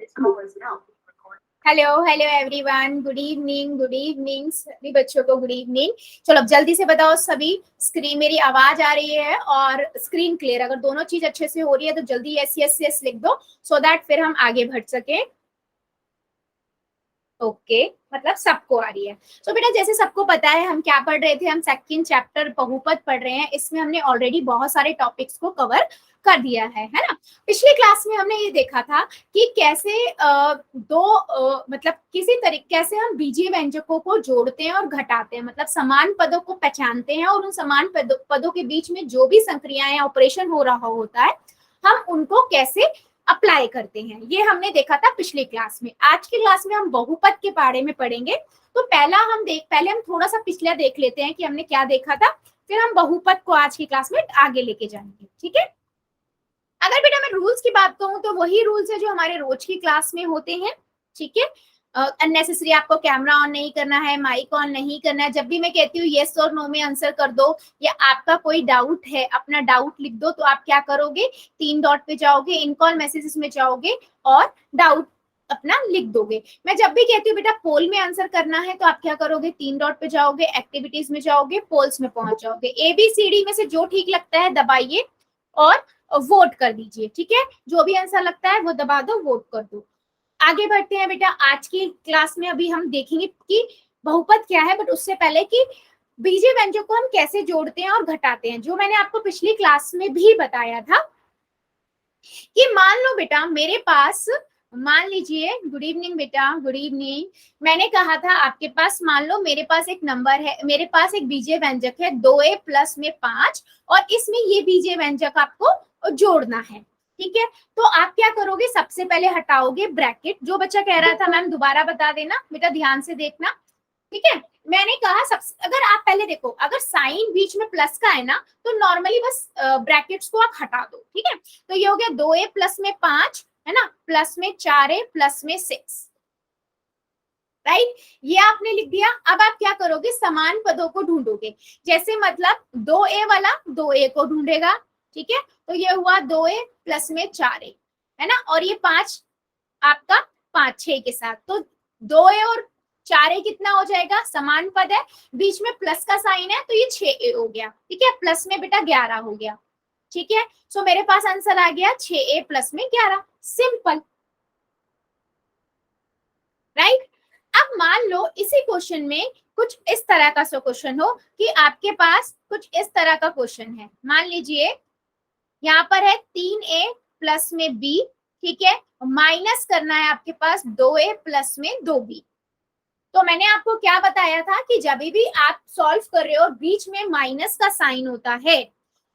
Hello hello everyone, good evening सभी बच्चों को गुड इवनिंग। चलो अब जल्दी से बताओ सभी, स्क्रीन मेरी आवाज आ रही है और स्क्रीन क्लियर? अगर दोनों चीज अच्छे से हो रही है तो जल्दी यस यस यस लिख दो, सो दैट फिर हम आगे बढ़ सके। ओके मतलब सबको आ रही है। तो बेटा जैसे सबको पता है हम क्या पढ़ रहे थे, हम सेकंड चैप्टर बहुपद पढ़ रहे हैं। इसमें हमने ऑलरेडी बहुत सारे टॉपिक्स को कवर कर दिया है ना। पिछले क्लास में हमने ये देखा था कि कैसे मतलब किसी तरीके कैसे हम बीजीय व्यंजकों को जोड़ते हैं और घटाते हैं, मतलब समान पदों को पहचानते हैं और उन समान पदों के बीच में जो भी संक्रियाएं ऑपरेशन हो रहा होता है हम उनको कैसे अप्लाई करते हैं, ये हमने देखा था पिछले क्लास में। आज की क्लास में हम बहुपद के बारे में पढ़ेंगे। तो पहले हम थोड़ा सा पिछला देख लेते हैं कि हमने क्या देखा था, फिर हम बहुपद को आज की क्लास में आगे लेके जाएंगे। ठीक है, अगर बेटा मैं रूल्स की बात कहूँ तो वही रूल्स है जो हमारे रोज की क्लास में होते हैं। ठीक है, अननेसेसरी आपको कैमरा ऑन नहीं करना है, माइक ऑन नहीं करना है। जब भी मैं कहती हूँ येस और नो में आंसर कर दो, या आपका कोई डाउट है अपना डाउट लिख दो, तो आप क्या करोगे, 3 डॉट पे जाओगे, इन कॉल मैसेजेस में जाओगे और डाउट अपना लिख दोगे। मैं जब भी कहती हूँ बेटा पोल में आंसर करना है तो आप क्या करोगे, 3 डॉट पे जाओगे, एक्टिविटीज में जाओगे, पोल्स में पहुंच जाओगे। ABCD में से जो ठीक लगता है दबाइए और वोट कर दीजिए। ठीक है, जो भी आंसर लगता है वो दबा दो, वोट कर दो। आगे बढ़ते हैं बेटा, आज की क्लास में अभी हम देखेंगे कि बहुपद क्या है, बट उससे पहले कि बीजीय व्यंजक को हम कैसे जोड़ते हैं और घटाते हैं, जो मैंने आपको पिछली क्लास में भी बताया था। कि मान लो बेटा मेरे पास, मान लीजिए, गुड इवनिंग बेटा, गुड इवनिंग। मैंने कहा था आपके पास, मान लो मेरे पास एक नंबर है, मेरे पास एक बीजीय व्यंजक है 2a प्लस में 5 और इसमें ये बीजीय व्यंजक आपको जोड़ना है। ठीक है, तो आप क्या करोगे, सबसे पहले हटाओगे ब्रैकेट। जो बच्चा कह रहा था मैम दोबारा बता देना, बेटा ध्यान से देखना। ठीक है, मैंने कहा सबसे, अगर आप पहले देखो, अगर साइन बीच में प्लस का है ना तो नॉर्मली बस ब्रैकेट्स को आप हटा दो। ठीक है, तो ये हो गया 2a प्लस में 5 है ना, प्लस में 4a प्लस में 6, राइट। ये आपने लिख दिया। अब आप क्या करोगे, समान पदों को ढूंढोगे। जैसे मतलब 2a वाला 2a को ढूंढेगा। ठीक है, तो ये हुआ 2a प्लस में 4a है ना, और ये 5 आपका 5 6 के साथ, तो 2a और 4a कितना हो जाएगा, समान पद है, बीच में प्लस का साइन है तो ये 6a हो गया। ठीक है, प्लस में बेटा 11 हो गया। ठीक है, सो मेरे पास आंसर आ गया 6a प्लस में 11, सिंपल, राइट। अब मान लो इसी क्वेश्चन में कुछ इस तरह का क्वेश्चन हो कि आपके पास कुछ इस तरह का क्वेश्चन है। मान लीजिए यहाँ पर है 3a प्लस में b, ठीक है, माइनस करना है आपके पास 2a प्लस में 2b। तो मैंने आपको क्या बताया था कि जब भी आप सॉल्व कर रहे हो और बीच में माइनस का साइन होता है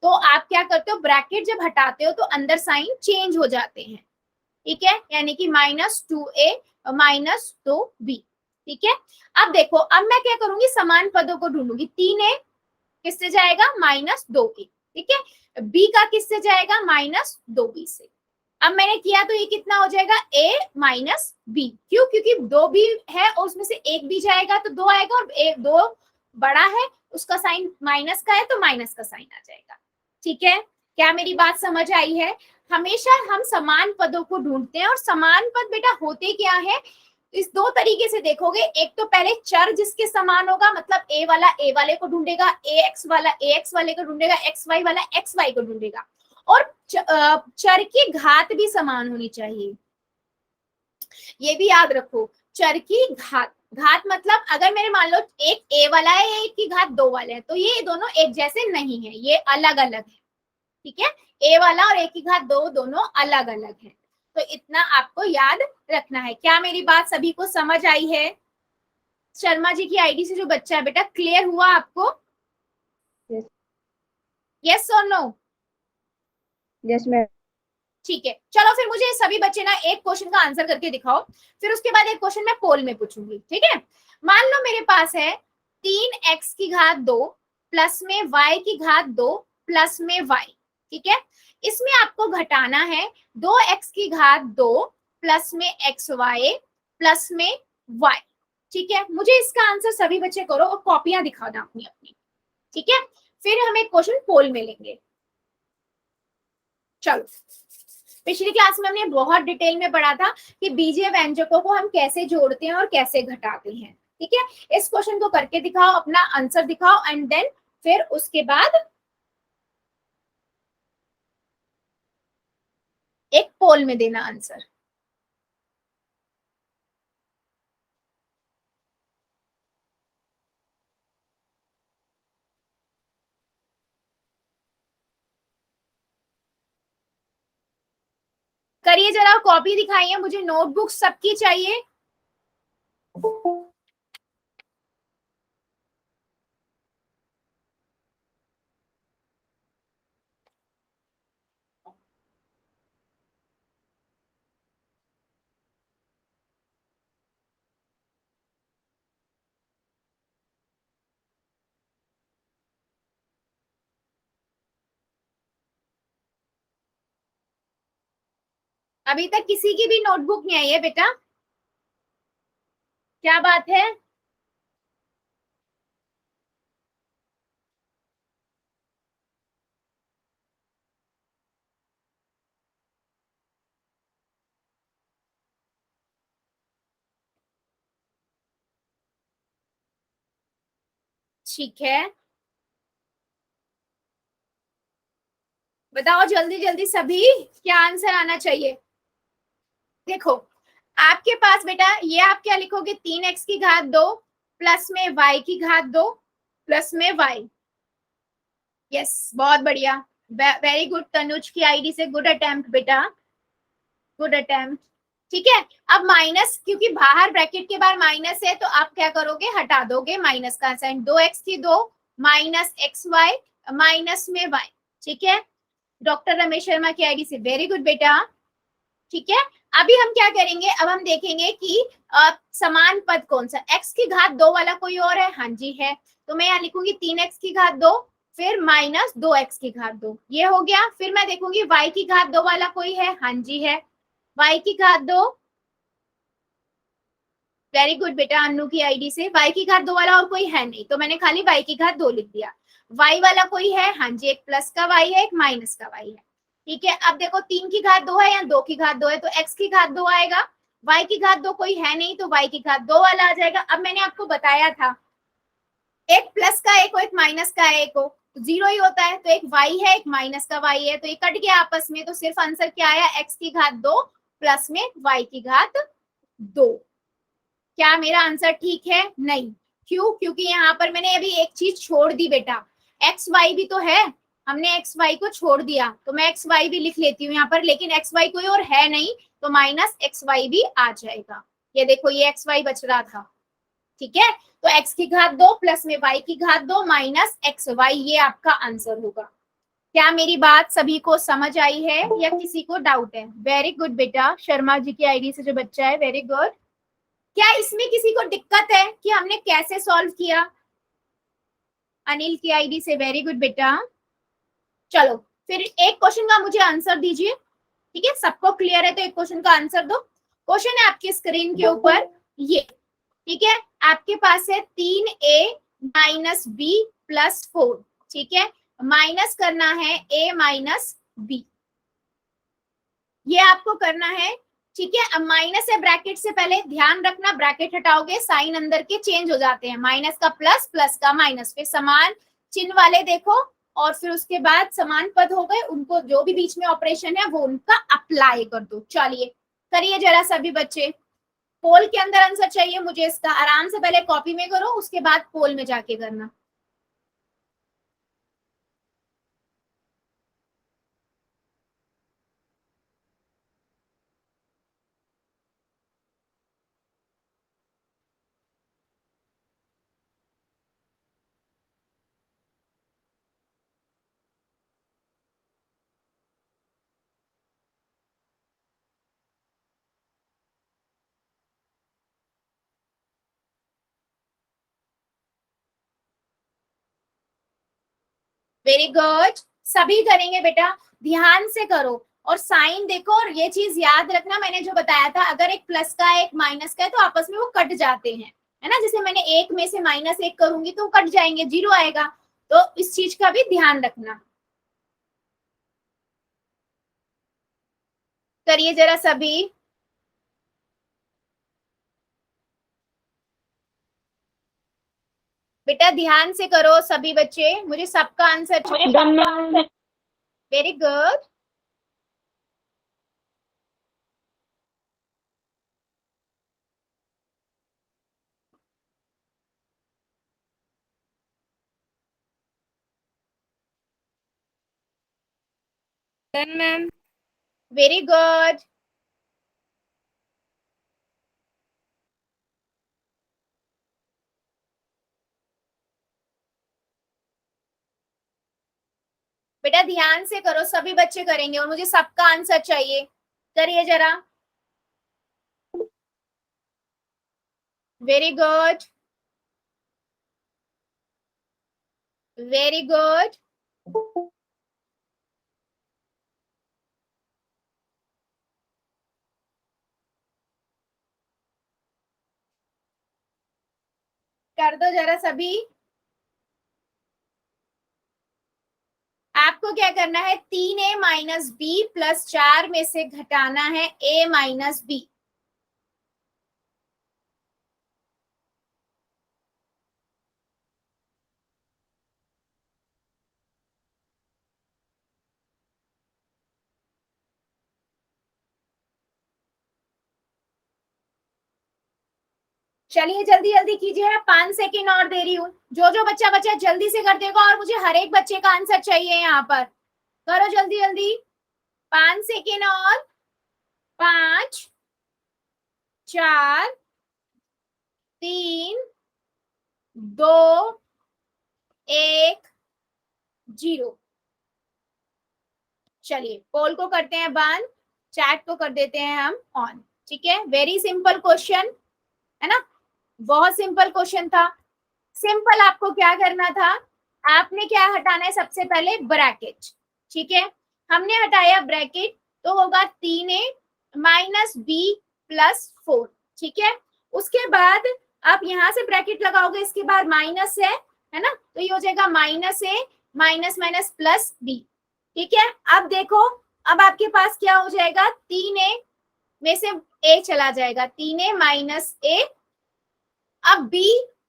तो आप क्या करते हो, ब्रैकेट जब हटाते हो तो अंदर साइन चेंज हो जाते हैं। ठीक है, यानी कि -2a माइनस 2b। ठीक है, अब देखो, अब मैं क्या करूंगी, समान पदों को ढूंढूंगी। 3a किससे जाएगा, -2a। ठीक है, b का किससे जाएगा, -2b से। अब मैंने किया तो ये कितना हो जाएगा, a माइनस बी। क्यों, क्योंकि 2b है और उसमें से एक b जाएगा तो 2 आएगा, और 2 बड़ा है उसका साइन माइनस का है तो माइनस का साइन आ जाएगा। ठीक है, क्या मेरी बात समझ आई है? हमेशा हम समान पदों को ढूंढते हैं, और समान पद बेटा होते क्या है, इस दो तरीके से देखोगे। एक तो पहले चर जिसके समान होगा, मतलब a वाला a वाले को ढूंढेगा, ax वाला ax वाले को ढूंढेगा, xy वाला xy को ढूंढेगा। और चर की घात भी समान होनी चाहिए, ये भी याद रखो। चर की घात, घात मतलब अगर मेरे मान लो एक a वाला है, एक की घात 2 वाले हैं, तो ये दोनों एक जैसे नहीं है, ये अलग अलग है। ठीक है, a वाला और a की घात 2 दोनों अलग अलग है, तो इतना आपको याद रखना है। क्या मेरी बात सभी को समझ आई है? शर्मा जी की आईडी से जो बच्चा है बेटा, क्लियर हुआ आपको? यस और नो? Yes ma'am. ठीक है, चलो फिर मुझे सभी बच्चे ना एक क्वेश्चन का आंसर करके दिखाओ, फिर उसके बाद एक क्वेश्चन मैं पोल में पूछूंगी। ठीक है, मान लो मेरे पास है 3x की घात 2 प्लस में y की घात 2 प्लस में y। ठीक है, इसमें आपको घटाना है 2x की घात 2 प्लस में xy प्लस में y। ठीक है, मुझे इसका आंसर सभी बच्चे करो और कॉपियां दिखा दो अपनी अपनी। ठीक है, फिर हम एक क्वेश्चन पोल में लेंगे। चलो पिछली क्लास में हमने बहुत डिटेल में पढ़ा था कि बीजीय व्यंजकों को हम कैसे जोड़ते हैं और कैसे घटाते हैं। ठीक है, इस क्वेश्चन को करके दिखाओ, अपना आंसर दिखाओ एंड देन फिर उसके बाद एक पोल में देना आंसर। करिए जरा, कॉपी दिखाइए मुझे, नोटबुक सबकी चाहिए। अभी तक किसी की भी नोटबुक नहीं आई है बेटा, क्या बात है? ठीक है, बताओ जल्दी जल्दी सभी, क्या आंसर आना चाहिए। देखो आपके पास बेटा ये आप क्या लिखोगे, 3x की घात 2 प्लस में y की घात 2 प्लस में y। यस, बहुत बढ़िया, वेरी गुड तनुज की आईडी से, गुड अटेम्प्ट बेटा, गुड अटेम्प्ट। ठीक है, अब माइनस, क्योंकि बाहर ब्रैकेट के बाहर माइनस है तो आप क्या करोगे, हटा दोगे माइनस का साइन, 2x की 2 माइनस एक्स वाई माइनस में y। ठीक है, डॉक्टर रमेश शर्मा की आईडी से, वेरी गुड बेटा। ठीक है, अभी हम क्या करेंगे, अब हम देखेंगे कि समान पद कौन सा, x की घात 2 वाला कोई और है, हाँ जी है, तो मैं यहाँ लिखूंगी 3x की घात 2 फिर माइनस 2x की घात 2, ये हो गया। फिर मैं देखूंगी y की घात 2 वाला कोई है, हाँ जी है, y की घात 2, वेरी गुड बेटा अन्नू की आईडी से, y की घात 2 वाला और कोई है नहीं, तो मैंने खाली y की घात 2 लिख दिया। y वाला कोई है, हाँ जी, एक प्लस का y है, एक माइनस का y है। ठीक है, अब देखो 3 की घात 2 है या 2 की घात 2 है, तो x की घात 2 आएगा, y की घात 2 कोई है नहीं तो y की घात 2 वाला आ जाएगा। अब मैंने आपको बताया था एक प्लस का एक हो, एक माइनस का एक हो, तो जीरो ही होता है, तो एक y है एक माइनस का y है, तो ये कट गया आपस में, तो सिर्फ आंसर क्या आया, x की घात 2 प्लस में y की घात 2। क्या मेरा आंसर ठीक है? नहीं, क्यों? क्योंकि यहाँ पर मैंने अभी एक चीज छोड़ दी बेटा, एक्स वाई भी तो है, हमने एक्स वाई को छोड़ दिया, तो मैं एक्स वाई भी लिख लेती हूँ यहाँ पर, लेकिन एक्स वाई कोई और है नहीं, तो माइनस एक्स वाई भी आ जाएगा। ये देखो ये एक्स वाई बच रहा था। ठीक है, तो एक्स की घात 2 प्लस में वाई की घात 2 माइनस एक्स वाई, ये आपका आंसर होगा। क्या मेरी बात सभी को समझ आई है या किसी को डाउट है? वेरी गुड बेटा, शर्मा जी की आईडी से जो बच्चा है, वेरी गुड। क्या इसमें किसी को दिक्कत है कि हमने कैसे सॉल्व किया? अनिल की आईडी से, वेरी गुड बेटा। चलो फिर एक क्वेश्चन का मुझे आंसर दीजिए। ठीक है, सबको क्लियर है तो एक क्वेश्चन का आंसर दो। क्वेश्चन है आपकी स्क्रीन के ऊपर ये। ठीक है, आपके पास है 3a माइनस बी प्लस 4। ठीक है, माइनस करना है a माइनस बी, ये आपको करना है। ठीक है, अब माइनस है ब्रैकेट से पहले, ध्यान रखना ब्रैकेट हटाओगे साइन अंदर के चेंज हो जाते हैं, माइनस का प्लस, प्लस का माइनस, फिर समान चिन्ह वाले देखो, और फिर उसके बाद समान पद हो गए, उनको जो भी बीच में ऑपरेशन है वो उनका अप्लाई कर दो। चलिए करिए जरा सभी बच्चे, पोल के अंदर आंसर चाहिए मुझे इसका, आराम से पहले कॉपी में करो उसके बाद पोल में जाके करना। वेरी गुड, सभी करेंगे बेटा, ध्यान से करो और साइन देखो, और ये चीज याद रखना मैंने जो बताया था, अगर एक प्लस का एक माइनस का है तो आपस में वो कट जाते हैं, है ना, जैसे मैंने एक में से माइनस एक करूंगी तो कट जाएंगे, जीरो आएगा, तो इस चीज का भी ध्यान रखना। करिए जरा सभी। बेटा ध्यान से करो सभी बच्चे, मुझे सबका आंसर चाहिए। Very good. Done ma'am. Very good. बेटा ध्यान से करो, सभी बच्चे करेंगे और मुझे सबका आंसर चाहिए। करिए जरा। Very good, very good. कर दो जरा सभी। आपको क्या करना है, 3a माइनस बी प्लस 4 में से घटाना है a माइनस बी। चलिए जल्दी जल्दी कीजिए, मैं 5 सेकेंड और दे रही हूँ। जो जो बच्चा बच्चा जल्दी से कर देगा, और मुझे हर एक बच्चे का आंसर चाहिए यहाँ पर। करो जल्दी जल्दी। 5 सेकेंड और। 5, 4, 3, 2, 1, 0। चलिए पोल को करते हैं बंद, चैट को कर देते हैं हम ऑन। ठीक है, वेरी सिंपल क्वेश्चन है ना, बहुत सिंपल क्वेश्चन था। सिंपल आपको क्या करना था, आपने क्या हटाना है, सबसे पहले ब्रैकेट। ठीक है, हमने हटाया ब्रैकेट, तो होगा 3a माइनस बी प्लस 4। ठीक है, उसके बाद आप यहां से ब्रैकेट लगाओगे, इसके बाद माइनस है ना, तो ये हो जाएगा माइनस ए माइनस माइनस प्लस बी। ठीक है, अब देखो, अब आपके पास क्या हो जाएगा, 3a में से a चला जाएगा, 3a माइनस ए। अब b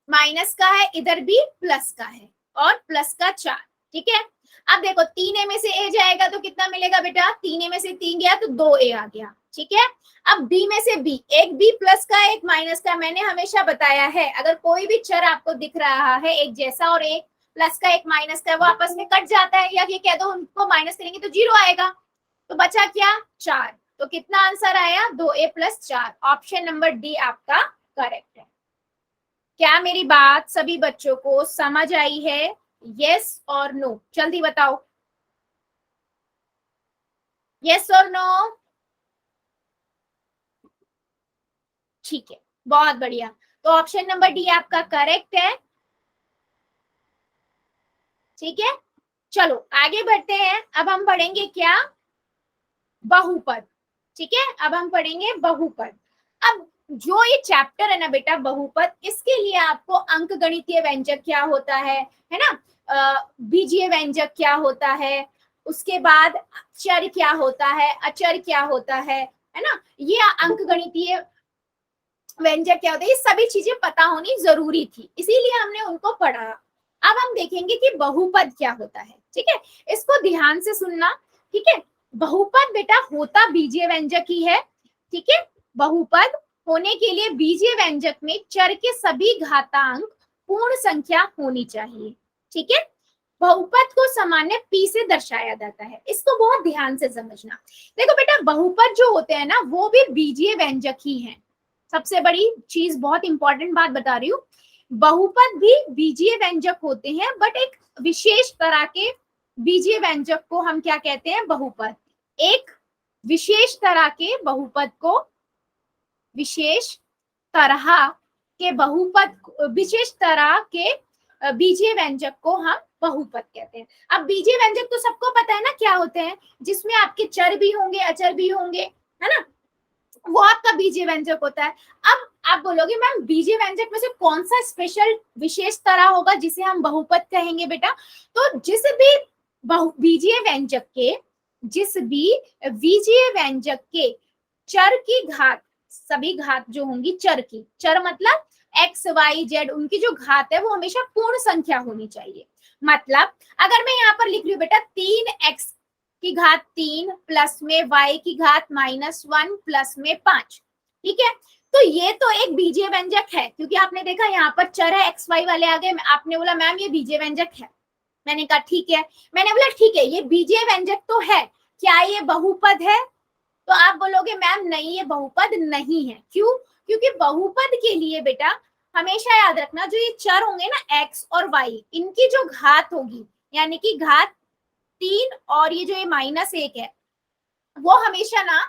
माइनस का है, इधर भी प्लस का है, और प्लस का 4। ठीक है, अब देखो 3a में से a जाएगा तो कितना मिलेगा बेटा, 3a में से 3 गया तो 2a आ गया। ठीक है, अब b में से b, एक b प्लस का एक माइनस का। मैंने हमेशा बताया है, अगर कोई भी चर आपको दिख रहा है एक जैसा, और एक प्लस का एक माइनस का, वो आपस में कट जाता है, या ये कह दो उनको माइनस करेंगे तो 0 आएगा। तो बचा क्या, 4। तो कितना आंसर आया, 2a plus 4। Option number D आपका करेक्ट है। क्या मेरी बात सभी बच्चों को समझ आई है, यस और नो? जल्दी बताओ, यस और नो। ठीक है, बहुत बढ़िया। तो ऑप्शन नंबर डी आपका करेक्ट है। ठीक है, चलो आगे बढ़ते हैं। अब हम पढ़ेंगे क्या, बहुपद। ठीक है, अब हम पढ़ेंगे बहुपद। अब जो ये चैप्टर है ना बेटा बहुपद, इसके लिए आपको अंकगणितीय व्यंजक क्या होता है ना, बीजीय व्यंजक क्या होता है, उसके बाद चर क्या होता है, अचर क्या होता है ना, ये अंकगणितीय व्यंजक क्या होता है, ये सभी चीजें पता होनी जरूरी थी, इसीलिए हमने उनको पढ़ा। अब हम देखेंगे कि बहुपद क्या होता है। ठीक है, इसको ध्यान से सुनना। ठीक है, बहुपद बेटा होता बीजीय व्यंजक ही है। ठीक है, बहुपद होने के लिए बीजीय व्यंजक में चर के सभी घातांक पूर्ण संख्या होनी चाहिए। ठीक है, बहुपद को सामान्य p से दर्शाया जाता है, इसको बहुत ध्यान से समझना। देखो बेटा बहुपद जो होते हैं ना, वो भी बीजीय व्यंजक ही हैं। सबसे बड़ी चीज, बहुत इंपॉर्टेंट बात बता रही हूँ, बहुपद भी बीजीय व्यंजक होते हैं, बट एक विशेष तरह के बीजीय व्यंजक को हम क्या कहते हैं, बहुपद। एक विशेष तरह के बहुपद को, विशेष तरह के बहुपद, विशेष तरह के बीजीय व्यंजक को हम बहुपद कहते हैं। अब बीजीय व्यंजक तो सबको पता है ना क्या होते हैं, जिसमें आपके चर भी होंगे अचर भी होंगे, है ना, वो आपका बीजीय व्यंजक होता है। अब आप बोलोगे मैम बीजीय व्यंजक में से कौन सा स्पेशल विशेष तरह होगा जिसे हम बहुपद कहेंगे बेटा, तो जिस भी बीजीय व्यंजक के जिस भी बीजीय व्यंजक के चर की घात, सभी घात जो होंगी चर की, चर मतलब एक्स वाई जेड, उनकी जो घात है वो हमेशा पूर्ण संख्या होनी चाहिए। मतलब अगर मैं यहाँ पर लिख रही हूँ बेटा 3x की घात 3 प्लस में y की घात -1 प्लस में 5, ठीक है, तो ये तो एक बीजीय व्यंजक है, क्योंकि आपने देखा यहाँ पर चर है, एक्स वाई वाले आ गए, आपने बोला मैम ये बीजीय व्यंजक है, मैंने कहा ठीक है, मैंने बोला ठीक है ये बीजीय व्यंजक तो है, क्या ये बहुपद है? तो आप बोलोगे मैम नहीं ये बहुपद नहीं है। क्यों? क्योंकि बहुपद के लिए बेटा हमेशा याद रखना जो ये चर होंगे ना x और y, इनकी जो घात होगी, यानी कि घात 3 और ये जो ये -1 है, वो हमेशा ना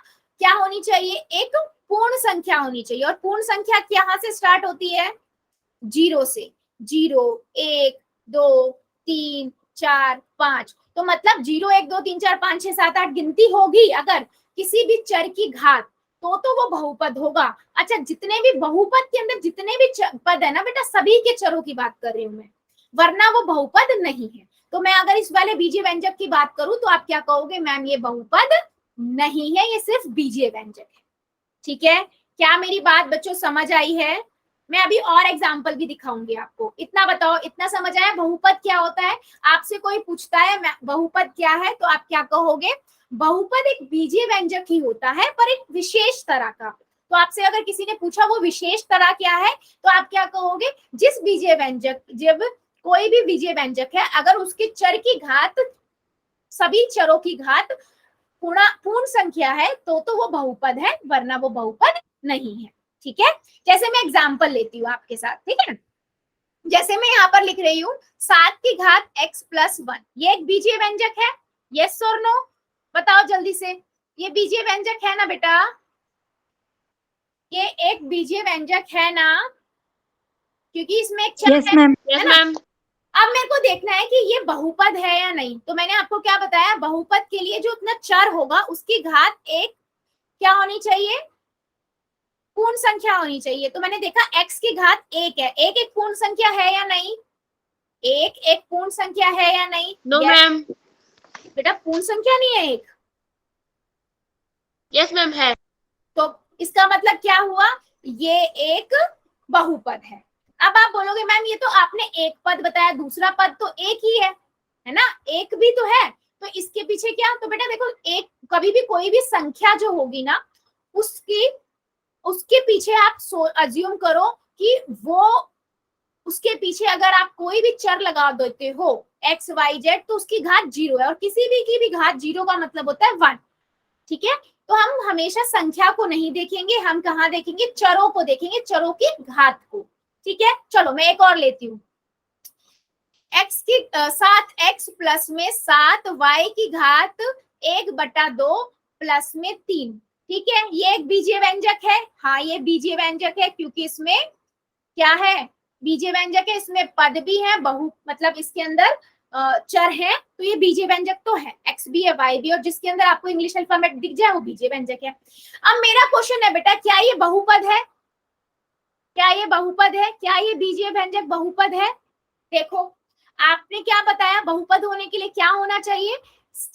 क्या होनी चाहिए, एक पूर्ण संख्या होनी चाहिए। और पूर्ण संख्या कहाँ से स्टार्ट होती है? 0 से। 0 1 2 3 4 5, तो मतलब 0 1 2 3 4 5 6 7 8 गिनती होगी अगर किसी भी चर की घात, तो वो बहुपद होगा। अच्छा, जितने भी बहुपद के अंदर जितने भी पद है ना बेटा, सभी के चरों की बात कर रही हूं मैं, वरना वो बहुपद नहीं है। तो मैं अगर इस वाले बीजीय व्यंजक की बात करूं तो आप क्या कहोगे, मैम ये बहुपद नहीं है, ये सिर्फ बीजीय व्यंजक है। ठीक है, क्या मेरी बात बच्चों समझ आई है? मैं अभी और एग्जाम्पल भी दिखाऊंगी आपको। इतना बताओ, इतना समझ आया बहुपद क्या होता है? आपसे कोई पूछता है बहुपद क्या है, तो आप क्या कहोगे? बहुपद एक बीजीय व्यंजक ही होता है, पर एक विशेष तरह का। तो आपसे अगर किसी ने पूछा वो विशेष तरह क्या है, तो आप क्या कहोगे? जिस बीजीय व्यंजक, जब कोई भी बीजीय व्यंजक है अगर उसके चर की घात, सभी चरों की घात पूर्ण संख्या है, तो वो बहुपद है, वरना वो बहुपद नहीं है। ठीक है, जैसे मैं एग्जाम्पल लेती हूँ आपके साथ, ठीक है। जैसे मैं यहाँ पर लिख रही हूँ 7 की घात x प्लस 1, ये एक बीजीय व्यंजक है, यस और नो? बताओ जल्दी से, ये बीजीय व्यंजक है ना बेटा? ये एक बीजीय व्यंजक है ना, क्योंकि इसमें एक चर है, Yes, ना? ma'am. अब मेरे को देखना है कि ये बहुपद है या नहीं। तो मैंने आपको क्या बताया, बहुपद के लिए जो उतना चर होगा उसकी घात एक क्या होनी चाहिए, पूर्ण संख्या होनी चाहिए। तो मैंने देखा x की घात 1 है, एक एक पूर्ण संख्या है या नहीं? एक एक पूर्ण संख्या है या नहीं? No, ma'am. बेटा पूर्ण संख्या नहीं है एक, Yes, ma'am. है. तो इसका मतलब क्या हुआ, ये एक बहुपद है। अब आप बोलोगे मैम ये तो आपने एक पद बताया, दूसरा पद तो एक ही है ना, एक भी तो है, तो इसके पीछे क्या? तो बेटा देखो, एक कभी भी कोई भी संख्या जो होगी ना, उसके पीछे आप अज्यूम करो कि वो, उसके पीछे अगर आप कोई भी चर लगा देते हो एक्स वाई जेड, तो उसकी घात 0 है, और किसी भी की भी घात 0 का मतलब होता है 1। ठीक है, तो हम हमेशा संख्या को नहीं देखेंगे, हम कहाँ देखेंगे? चरों को देखेंगे, चरों की घात को। ठीक है, चलो मैं एक और लेती हूँ, x की 7x प्लस में 7y की घात 1/2 प्लस में 3। ठीक है, ये एक बीजीय व्यंजक है। हाँ ये बीजीय व्यंजक है, क्योंकि इसमें क्या है, बीजीय व्यंजक है, इसमें पद भी है, मतलब इसके अंदर चर है, तो ये बीजीय व्यंजक तो है, x भी है y भी, और जिसके अंदर आपको इंग्लिश अल्फाबेट दिख जाए वो बीजीय व्यंजक है। अब मेरा क्वेश्चन है बेटा, क्या ये बहुपद है? क्या ये बहुपद है? क्या ये बीजीय व्यंजक बहुपद है? देखो, आपने क्या बताया, बहुपद होने के लिए क्या होना चाहिए?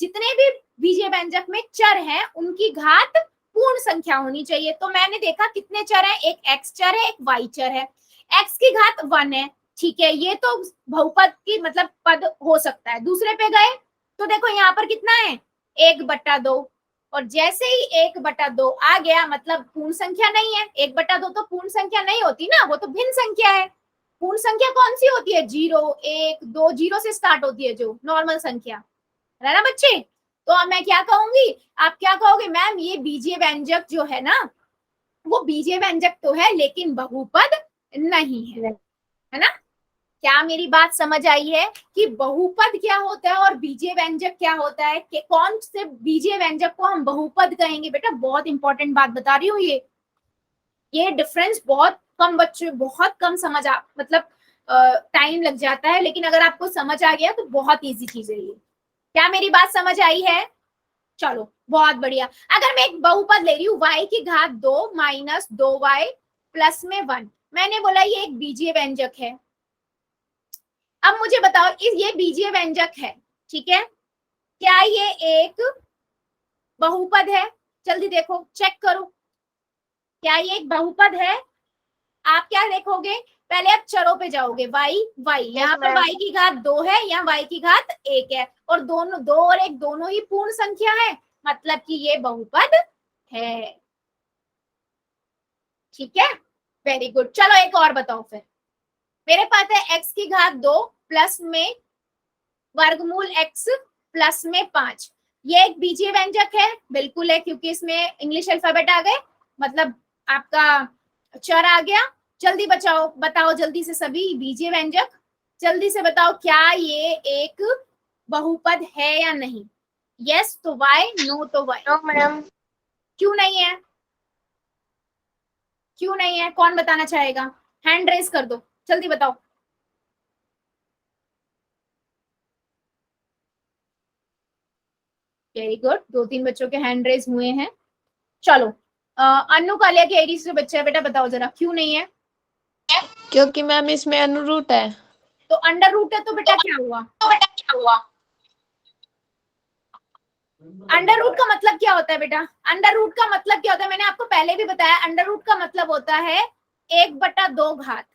जितने भी बीजीय व्यंजक में चर हैं उनकी घात पूर्ण संख्या होनी चाहिए। तो मैंने देखा कितने चर हैं, एक x चर है, एक y चर है, x की घात 1 है, ठीक है, ये तो बहुपद की मतलब पद हो सकता है। दूसरे पे गए तो देखो यहाँ पर कितना है, 1/2, और जैसे ही 1/2 आ गया मतलब पूर्ण संख्या नहीं है। 1/2 तो पूर्ण संख्या नहीं होती ना, वो तो भिन्न संख्या है। पूर्ण संख्या कौन सी होती है? 0 1 2, 0 से स्टार्ट होती है जो नॉर्मल संख्या है ना बच्चे। तो अब मैं क्या कहूंगी, आप क्या कहोगे, मैम ये बीजीय व्यंजक जो है ना, वो बीजीय व्यंजक तो है लेकिन बहुपद नहीं है ना? क्या मेरी बात समझ आई है कि बहुपद क्या होता है और बीजीय व्यंजक क्या होता है, कि कौन से बीजीय व्यंजक को हम बहुपद कहेंगे? बेटा बहुत इंपॉर्टेंट बात बता रही हूँ, ये डिफरेंस बहुत कम बच्चे, बहुत कम समझ मतलब टाइम लग जाता है, लेकिन अगर आपको समझ आ गया तो बहुत इजी चीज है ये। क्या मेरी बात समझ आई है? चलो बहुत बढ़िया। अगर मैं एक बहुपद ले रही हूँ y की घात 2 माइनस 2y प्लस में 1, मैंने बोला ये एक बीजीय व्यंजक है। अब मुझे बताओ, ये बीजीय व्यंजक है, ठीक है, क्या ये एक बहुपद है? जल्दी देखो, चेक करो, क्या ये एक बहुपद है? आप क्या देखोगे, पहले आप चरों पे जाओगे, वाई वाई, यहाँ पर वाई की घात 2 है, यहाँ वाई की घात 1 है, और दोनों 2 और 1 दोनों ही पूर्ण संख्या है, मतलब कि ये बहुपद है। ठीक है, वेरी गुड। चलो एक और बताओ फिर। मेरे पास है x की घात 2 प्लस में वर्गमूल x प्लस में 5। ये एक बीजीय व्यंजक है, बिल्कुल है, क्योंकि इसमें इंग्लिश अल्फाबेट आ गए, मतलब आपका चर आ गया। जल्दी बचाओ, बताओ जल्दी से सभी बीजीय व्यंजक, जल्दी से बताओ, क्या ये एक बहुपद है या नहीं? यस तो वाई, नो तो वाई। No ma'am. क्यों नहीं है? क्यों नहीं है, कौन बताना चाहेगा? हैंड रेज कर दो, जल्दी बताओ। वेरी गुड, 2-3 बच्चों के हैंड रेज हुए हैं। चलो अनु कालिया के एडी से बच्चा है, बेटा बताओ जरा क्यों नहीं है? क्योंकि मैम इसमें अनुरूट है। तो अंडर रूट है तो बेटा क्या हुआ? अंडर रूट का मतलब क्या होता है बेटा? अंडर रूट का मतलब क्या होता है, मैंने आपको पहले भी बताया, अंडर रूट का मतलब होता है 1/2 घात,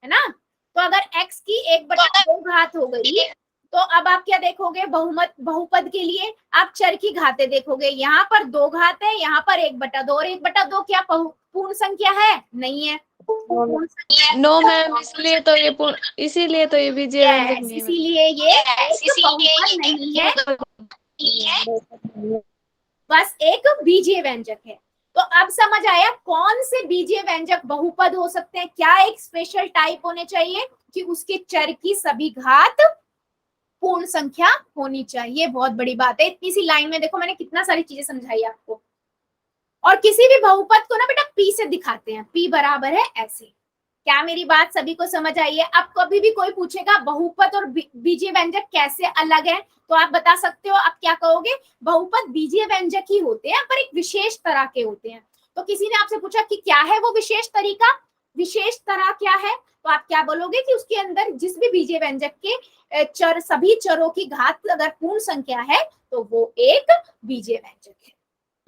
है ना? तो अगर x की 1/2 घात हो गई, तो अब आप क्या देखोगे, बहुपद के लिए आप चर की घातें देखोगे, यहाँ पर 2 घात है, यहाँ पर 1/2, और 1/2 क्या पूर्ण संख्या है? नहीं है, पूर्ण संख्या है। नो मैम, इसीलिए तो ये बीजीय व्यंजक नहीं है। इसीलिए ये बहुपद नहीं है, बस एक बीजीय व्यंजक है। तो अब समझ आया कौन से बीजीय व्यंजक बहुपद हो सकते हैं, क्या एक स्पेशल टाइप होने चाहिए कि उसके चर की सभी घात पूर्ण संख्या होनी चाहिए। बहुत बड़ी बात है, इतनी सी लाइन में देखो मैंने कितना सारी चीजें समझाई आपको। और किसी भी बहुपद को ना बेटा पी से दिखाते हैं, पी बराबर है ऐसे। क्या मेरी बात सभी को समझ आई है? अब कभी भी कोई पूछेगा बहुपद और बीजीय व्यंजक कैसे अलग है, तो आप बता सकते हो, आप क्या कहोगे, बहुपद बीजीय व्यंजक ही होते हैं पर एक विशेष तरह के होते हैं। तो किसी ने आपसे पूछा कि क्या है वो विशेष तरीका, विशेष तरह क्या है, तो आप क्या बोलोगे कि उसके अंदर जिस भी बीजीय व्यंजक के चर, सभी चरों की घात अगर पूर्ण संख्या है तो वो एक बीजीय व्यंजक है।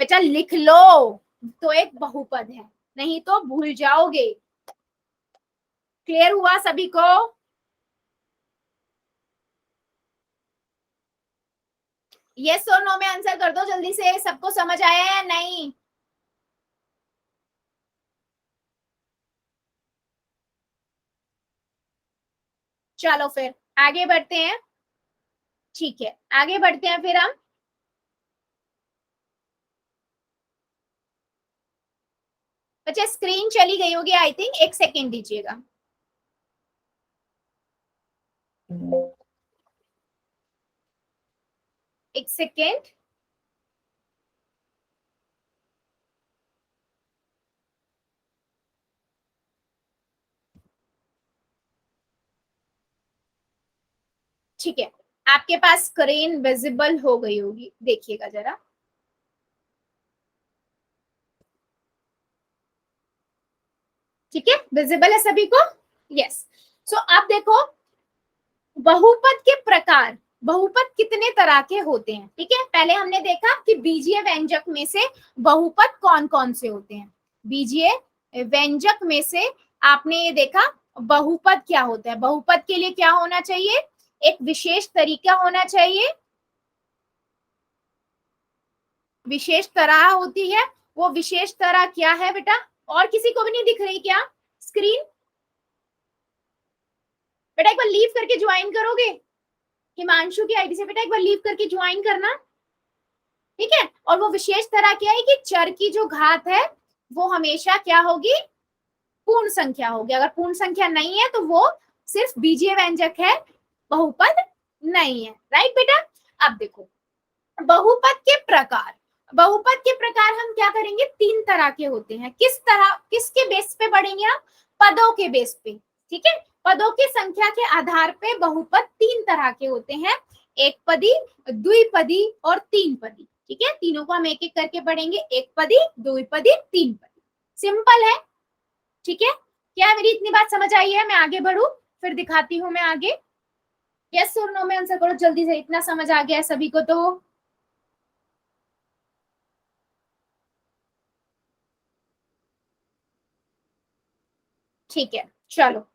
बेटा लिख लो, तो एक बहुपद है, नहीं तो भूल जाओगे। क्लियर हुआ सभी को? यस और नो में आंसर कर दो जल्दी से, सबको समझ आया या नहीं? चलो फिर आगे बढ़ते हैं। ठीक है, आगे बढ़ते हैं फिर हम। बच्चे स्क्रीन चली गई होगी आई थिंक, एक सेकेंड दीजिएगा। एक सेकेंड। ठीक है, आपके पास स्क्रीन विजिबल हो गई होगी, देखिएगा जरा। ठीक है, विजिबल है सभी को? यस। सो अब देखो, बहुपद के प्रकार, बहुपद कितने तरह के होते हैं? ठीक है, पहले हमने देखा कि बीजीय व्यंजक में से बहुपद कौन कौन से होते हैं। बीजीय व्यंजक में से आपने ये देखा बहुपद क्या होता है। बहुपद के लिए क्या होना चाहिए, एक विशेष तरीका होना चाहिए, विशेष तरह होती है। वो विशेष तरह क्या है बेटा? और किसी को भी नहीं दिख रही क्या स्क्रीन? बेटा एक बार लीव करके ज्वाइन करोगे, हिमांशु की आईडी से बेटा एक बार लीव करके ज्वाइन करना। ठीक है, और वो विशेष तरह क्या है कि चर की जो घात है वो हमेशा क्या होगी, पूर्ण संख्या होगी। अगर पूर्ण संख्या नहीं है तो वो सिर्फ बीजीय व्यंजक है, बहुपद नहीं है। राइट बेटा? अब देखो बहुपद के प्रकार, बहुपद के प्रकार हम क्या करेंगे, 3 तरह के होते हैं। किस तरह, किसके बेस पे पढ़ेंगे आप? पदों के बेस पे। ठीक है, पदों की संख्या के आधार पे बहुपद 3 तरह के होते हैं, एक पदी, द्विपदी और 3 पदी। ठीक है, तीनों को हम एक एक करके पढ़ेंगे, एक पदी, द्विपदी, 3 पदी। सिंपल है। ठीक है, क्या मेरी इतनी बात समझ आई है? मैं आगे बढ़ू, फिर दिखाती हूँ मैं आगे। यस और नो में आंसर करो जल्दी से, इतना समझ आ गया है सभी को तो? ठीक है, चलो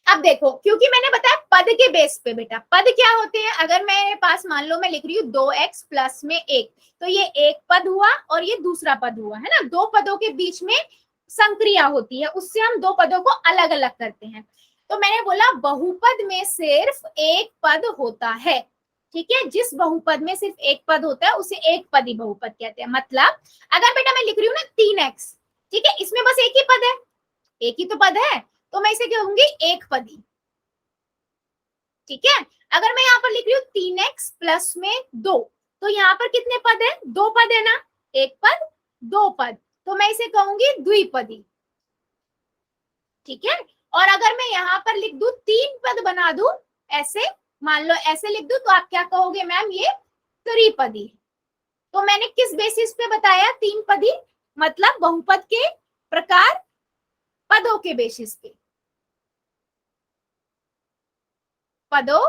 अब देखो, क्योंकि मैंने बताया पद के बेस पे बेटा, पद क्या होते हैं, अगर मेरे पास मान लो मैं लिख रही हूँ 2x प्लस में 1, तो ये एक पद हुआ और ये दूसरा पद हुआ, है ना। दो पदों के बीच में संक्रिया होती है, उससे हम दो पदों को अलग अलग करते हैं। तो मैंने बोला बहुपद में सिर्फ एक पद होता है, ठीक है। जिस बहुपद में सिर्फ एक पद होता है उसे एक पदी बहुपद कहते हैं। मतलब अगर बेटा मैं लिख रही हूँ ना 3x, ठीक है, इसमें बस एक ही पद है, एक ही तो पद है, तो मैं इसे कहूंगी एक पदी, ठीक है। अगर मैं यहाँ पर लिख रही हूँ 3x प्लस में 2, तो यहाँ पर कितने पद है, दो पद है ना, एक पद दो पद, तो मैं इसे कहूंगी द्विपदी, ठीक है। और अगर मैं यहाँ पर लिख दूं तीन पद बना दूं, ऐसे मान लो ऐसे लिख दूं, तो आप क्या कहोगे मैम, ये त्रिपदी। तो मैंने किस बेसिस पे बताया तीन पदी, मतलब बहुपद के प्रकार पदों के बेसिस पे, पदों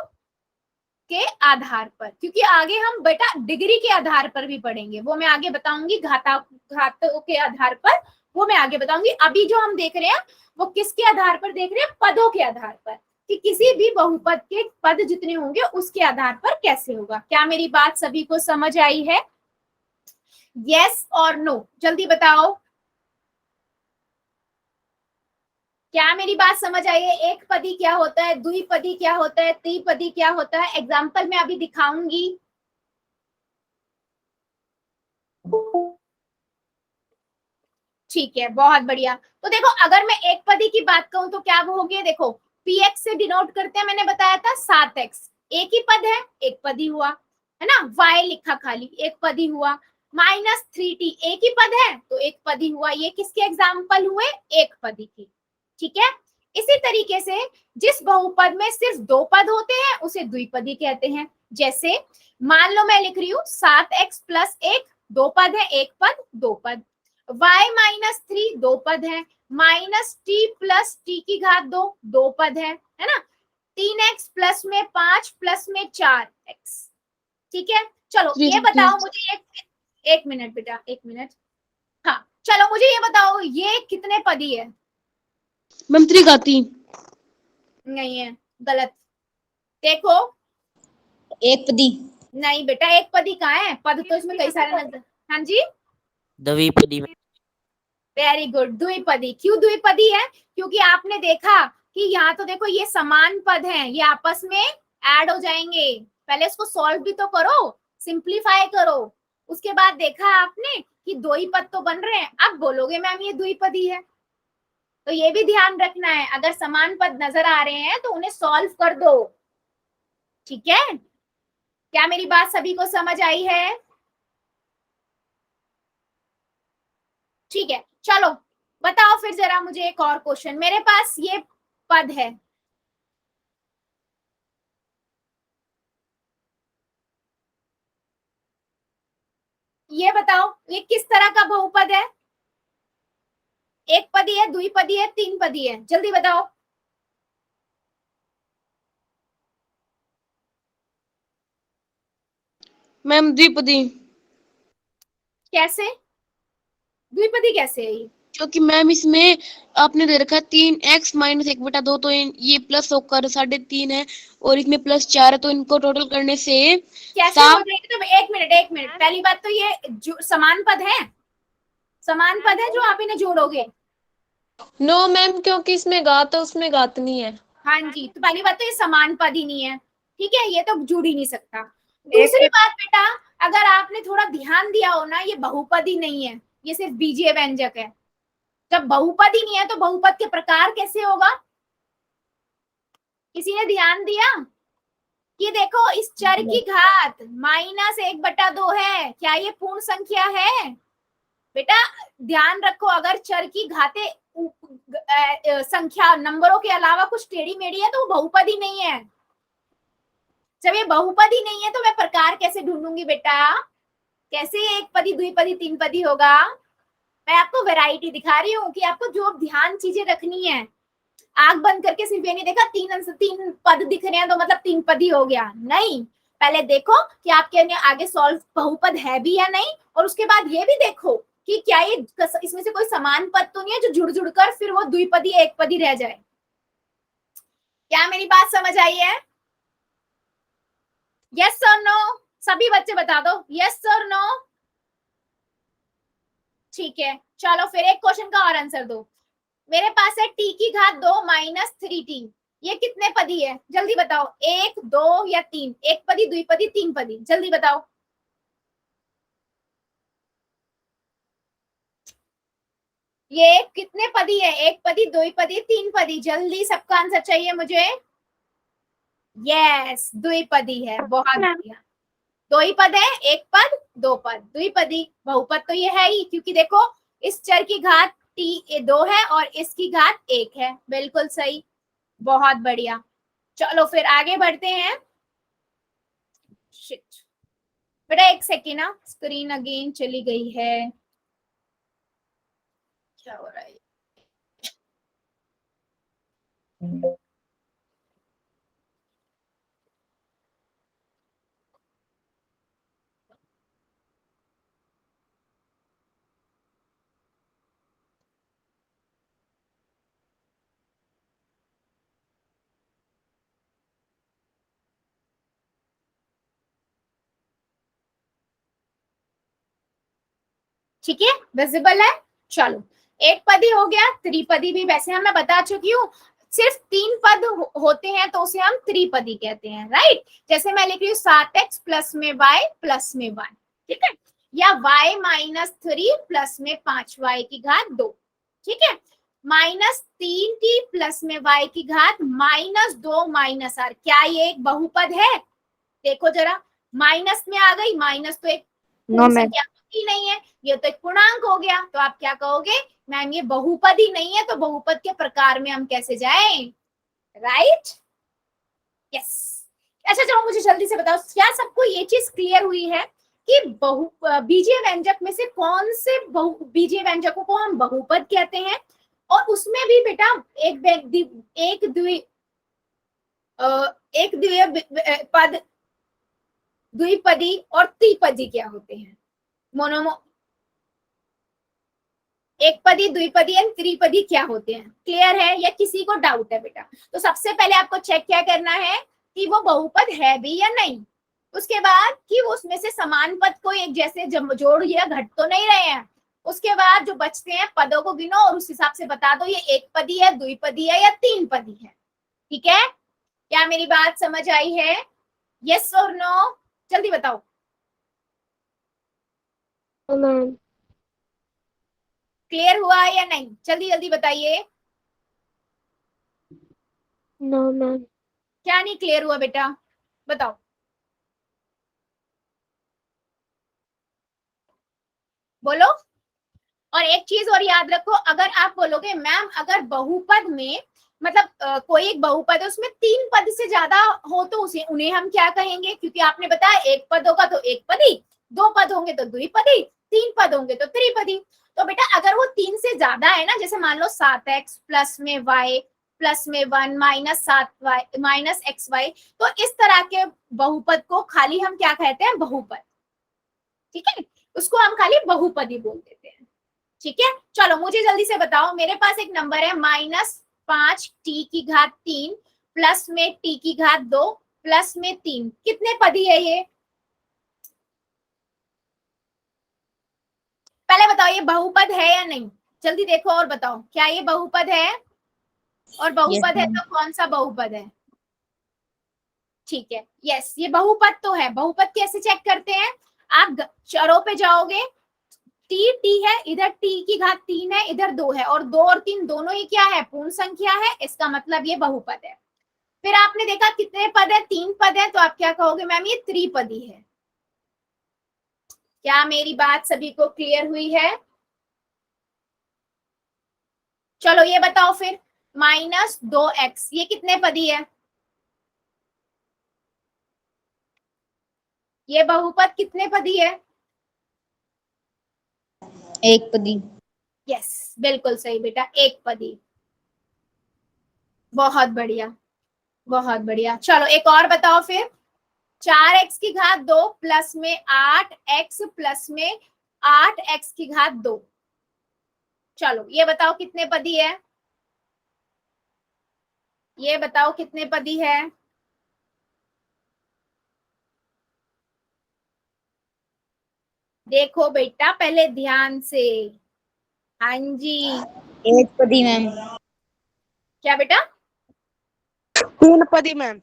के आधार पर, क्योंकि आगे हम बेटा डिग्री के आधार पर भी पढ़ेंगे, वो मैं आगे बताऊंगी, घातों के आधार पर वो मैं आगे बताऊंगी। अभी जो हम देख रहे हैं वो किसके आधार पर देख रहे हैं, पदों के आधार पर, कि किसी भी बहुपद के पद जितने होंगे उसके आधार पर कैसे होगा। क्या मेरी बात सभी को समझ आई है? यस और नो, जल्दी बताओ, क्या मेरी बात समझ आई है? एक पदी क्या होता है, द्विपदी क्या होता है, त्रिपदी क्या होता है, एग्जाम्पल में अभी दिखाऊंगी। ठीक है, बहुत बढ़िया। तो देखो अगर मैं एक पदी की बात कहूं तो क्या वो होगी, देखो px से डिनोट करते हैं, मैंने बताया था 7x, एक ही पद है, एक पदी हुआ, है ना। y लिखा खाली, एक पदी हुआ। -3t, एक ही पद है तो एक पदी हुआ। ये किसके एग्जाम्पल हुए, एक पदी की, ठीक है। इसी तरीके से जिस बहुपद में सिर्फ दो पद होते हैं उसे द्विपदी कहते हैं। जैसे मान लो मैं लिख रही हूँ 7x प्लस 1, दो पद है, एक पद दो पद। y-3 दो पद है, -t प्लस t की घात दो पद है ना। 3x प्लस में 5 प्लस में 4x, ठीक है। चलो ये बताओ मुझे, एक मिनट बेटा, एक मिनट, हाँ चलो मुझे ये बताओ, ये कितने पदी है? मैम त्रिघाती। नहीं है, गलत। देखो एक पदी। नहीं बेटा, एक पदी कहाँ है, पद तो इसमें कई सारे नजर, हाँ जी द्विपदी में। वेरी गुड, द्विपदी। क्यों द्विपदी है? क्योंकि आपने देखा कि यहाँ तो देखो ये समान पद हैं, ये आपस में ऐड हो जाएंगे। पहले इसको सॉल्व भी तो करो, सिंप्लीफाई करो, उसके बाद देखा आपने कि दो ही पद तो बन रहे हैं, अब बोलोगे मैम ये द्विपदी है। तो ये भी ध्यान रखना है, अगर समान पद नजर आ रहे हैं तो उन्हें सॉल्व कर दो, ठीक है। क्या मेरी बात सभी को समझ आई है? ठीक है, चलो बताओ फिर जरा मुझे एक और क्वेश्चन। मेरे पास ये पद है, ये बताओ ये किस तरह का बहुपद है? एक पदी है, द्विपदी है, तीन पदी है, जल्दी बताओ। मैम द्विपदी। कैसे द्विपदी कैसे है ये? क्योंकि मैम इसमें आपने दे रखा है 3x माइनस 1/2, तो ये प्लस होकर 3.5 है और इसमें +4 है, तो इनको टोटल करने से कैसे हो जाएगी? तो एक मिनट, पहली बात तो ये समान पद है, समान पद है जो आप इन्हें जोड़ोगे। नो मैम, क्योंकि इसमें घात है उसमें घात नहीं है। हाँ जी, तो पहली बात तो ये समान पद ही नहीं है, ठीक है, ये तो जुड़ ही नहीं सकता। दूसरी बात बेटा, अगर आपने थोड़ा ध्यान दिया हो ना, ये बहुपद ही नहीं है, ये सिर्फ बीजीय व्यंजक है। जब बहुपद ही नहीं है तो बहुपद के प्रकार कैसे होगा? किसी ने ध्यान दिया कि देखो इस चर की घात -1/2 है, क्या ये पूर्ण संख्या है? बेटा ध्यान रखो, अगर चर की घातें संख्या नंबरों के अलावा कुछ टेढ़ी मेढ़ी है तो वो बहुपद ही नहीं है। जब ये बहुपद ही नहीं है तो मैं प्रकार कैसे ढूंढूंगी बेटा? कैसे एक पदी, द्विपदी, तीन पदी होगा? मैं आपको वैरायटी दिखा रही हूँ कि आपको जो ध्यान चीजें रखनी है। आंख बंद करके सिर्फ ये नहीं देखा तीन पद दिख रहे हैं तो मतलब तीन पदी हो गया, नहीं। पहले देखो कि आपके आगे सॉल्व बहुपद है भी या नहीं, और उसके बाद ये भी देखो कि क्या ये इसमें से कोई समान पद तो नहीं है जो जुड़ जुड़ कर फिर वो द्विपदी एक पदी रह जाए। क्या मेरी बात समझ आई है? यस और नो? सभी बच्चे बता दो यस और नो। ठीक है, चलो फिर एक क्वेश्चन का और आंसर दो। मेरे पास है टी की घात 2 माइनस 3t, ये कितने पदी है? जल्दी बताओ, 1 2 या 3? एक पदी, द्विपदी, तीन पदी, जल्दी बताओ। ये कितने पदी है? एक पदी, द्विपदी, तीन पदी? जल्दी सबका आंसर चाहिए मुझे। यस, द्विपदी है, बहुत बढ़िया। दो ही पद है, एक पद दो पद, द्विपदी। बहुपद तो ये है ही, क्योंकि देखो इस चर की घात t 2 है और इसकी घात 1 है। बिल्कुल सही, बहुत बढ़िया। चलो फिर आगे बढ़ते हैं। शिट बेटा एक सेकेंड ना, स्क्रीन अगेन चली गई है, क्या हो रहा है? ठीक है, विजिबल है। चलो एक पदी हो गया, त्रिपदी भी वैसे हम मैं बता चुकी हूँ, सिर्फ तीन पद होते हैं तो उसे हम त्रिपदी कहते हैं, राइट। जैसे मैं लिख रही हूँ 7x प्लस में y प्लस में 1, ठीक है, या y माइनस 3 प्लस में 5y की घात 2, ठीक है, माइनस 3t प्लस में y की घात माइनस 2 माइनस r। क्या ये एक बहुपद है? देखो जरा, माइनस में आ गई, माइनस तो एक संख्या ही नहीं है, ये तो एक पूर्णांक हो गया, तो आप क्या कहोगे? मैम ये बहुपद ही नहीं है, तो बहुपद के प्रकार में हम कैसे जाएं? Right, yes. अच्छा चलो मुझे जल्दी से बताओ, क्या सबको ये चीज क्लियर हुई है कि बीजीय व्यंजक में से कौन से बीजीय व्यंजकों को हम बहुपद कहते हैं? और उसमें भी बेटा एक द्वितीय पद, द्विपदी और त्रिपदी क्या होते हैं? मोनोमो एक पदी, द्विपदी एंड त्रिपदी क्या होते हैं? क्लियर है या किसी को डाउट है बेटा? तो सबसे पहले आपको चेक क्या करना है कि वो बहुपद है भी या नहीं, उसके बाद कि वो उसमें से समान पद को एक जैसे जोड़ या घट तो नहीं रहे हैं, उसके बाद जो बचते हैं पदों को गिनो और उस हिसाब से बता दो ये एक पदी है, द्विपदी है या तीन पदी है। ठीक है, क्या मेरी बात समझ आई है? यस और नो? जल्दी बताओ। मैम क्लियर हुआ या नहीं? जल्दी जल्दी बताइए। No ma'am. क्या नहीं क्लियर हुआ बेटा, बताओ। बोलो। और एक चीज और याद रखो, अगर आप बोलोगे मैम अगर बहुपद में मतलब कोई एक बहुपद है उसमें तीन पद से ज्यादा हो तो उसे उन्हें हम क्या कहेंगे? क्योंकि आपने बताया एक पद होगा तो एक पदी, दो पद होंगे तो द्विपदी, तीन पद होंगे तो त्रिपदी। तो बेटा अगर वो तीन से ज्यादा है ना, जैसे मान लो 7x प्लस में y प्लस में 1 माइनस 7y माइनस xy, तो इस तरह के बहुपद को खाली हम क्या कहते हैं? बहुपद। ठीक है, उसको हम खाली बहुपदी बोल देते हैं। ठीक है, चलो मुझे जल्दी से बताओ, मेरे पास एक नंबर है -5t की घात 3 प्लस में t की घात 2 प्लस में 3, कितने पदी है ये? पहले बताओ ये बहुपद है या नहीं? जल्दी देखो और बताओ, क्या ये बहुपद है? और बहुपद है तो कौन सा बहुपद है? ठीक है, यस ये बहुपद तो है। बहुपद कैसे चेक करते हैं? आप चरों पे जाओगे, टी है, इधर टी की घात 3 है, इधर 2 है, और 2 और 3 दोनों ही क्या है? पूर्ण संख्या है, इसका मतलब ये बहुपद है। फिर आपने देखा कितने पद है? 3 पद है, तो आप क्या कहोगे? मैम ये त्रिपदी है। क्या मेरी बात सभी को क्लियर हुई है? चलो ये बताओ फिर, -2x ये कितने पदी है? ये बहुपद कितने पदी है? एक पदी। यस बिल्कुल सही बेटा, एक पदी। बहुत बढ़िया, बहुत बढ़िया। चलो एक और बताओ फिर, 4x की घात 2 प्लस में 8x प्लस में 8x की घात 2। चलो ये बताओ कितने पदी है, ये बताओ कितने पदी है। देखो बेटा पहले ध्यान से। हाँ जी, एक पदी मैम। क्या बेटा? 3 पदी मैम।